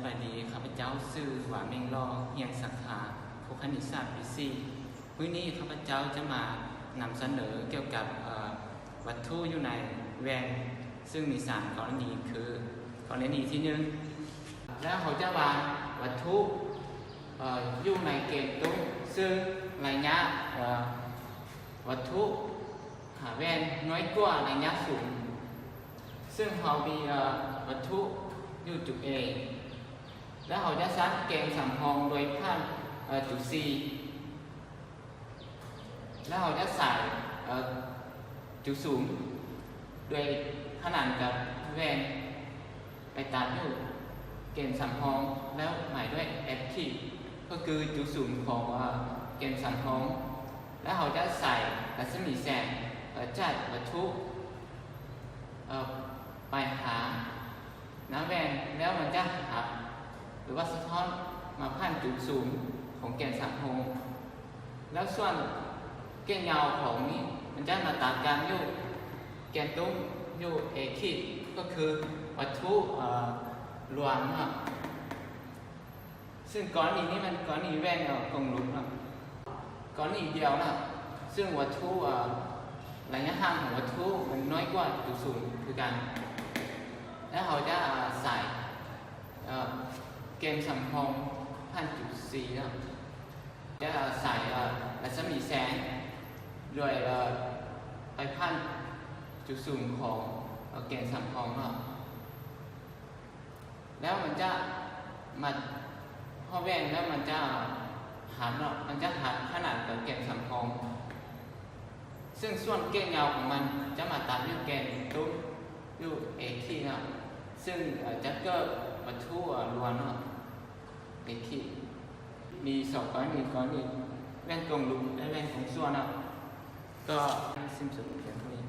บายดีข้าพเจ้าชื่อหวาเมงลอเฮียงสาขาคณิตศาสตร์ปีสี่วันนี้ข้าพเจ้าจะมานำเสนอเกี่ยวกับวัตถุอยู่ในแวนซึ่งมี3กรณีคือกรณีที่1แล้วเขาจะวางวัตถุอยู่ในเกณฑ์ตุ้งซึ่งระยะวัตถุหาแวนน้อยกว่าระยะสูงซึ่งเขามีวัตถุอยู่จุด A แล้วเขาจะซัดเกณฑ์สัมพองโดยผ่านจุด C แล้วเขาจะใส่จุดสูงโดยขนานกับแวนไปตัดอยู่เกณฑ์สัมพองแล้วหมายด้วย F ที่ก็คือจุดสูงของเกณฑ์สัมพองแล้วเขาจะใส่รัศมีแสงจากวัตถุไปหาน้ำแวนแล้วมันจะหักหรือว่าสะท้อนมาผ่านจุดสูงของแกนสัมพงแล้วส่วนแกนยาวของนี้มันจะมาตัดกันอยู่แกนตุ้งอยู่เอขีดก็คือวัตถุรวมครับซึ่งก้อนนี้มันก้อนนี้แว่นกงลุกครับก้อนนี้เดียวนะซึ่งวัตถุระยะห่างของวัตถุมันน้อยกว่าจุดสูงคือกันแล้วเขาจะใส่เกณฑ์สัมพองผ่านจุด C นะจะใส่รัศมีแสงโดยไปผ่านจุดสูงของเกณฑ์สัมพองนะแล้วมันจะมาพอแว่นแล้วมันจะหันเนาะมันจะหันขนาดกับเกณฑ์สัมพองซึ่งส่วนเกณฑ์ยาวของมันจะมาตามด้วยเกณฑ์ตุ้มอยู่เอคีนะซึ่งจะเกิดวัตถุล้วนเอคีมี2ก้อนนี้แว่นกลมลุมและแว่นของส่วนก็สิ้นสุดเพียงเท่านี้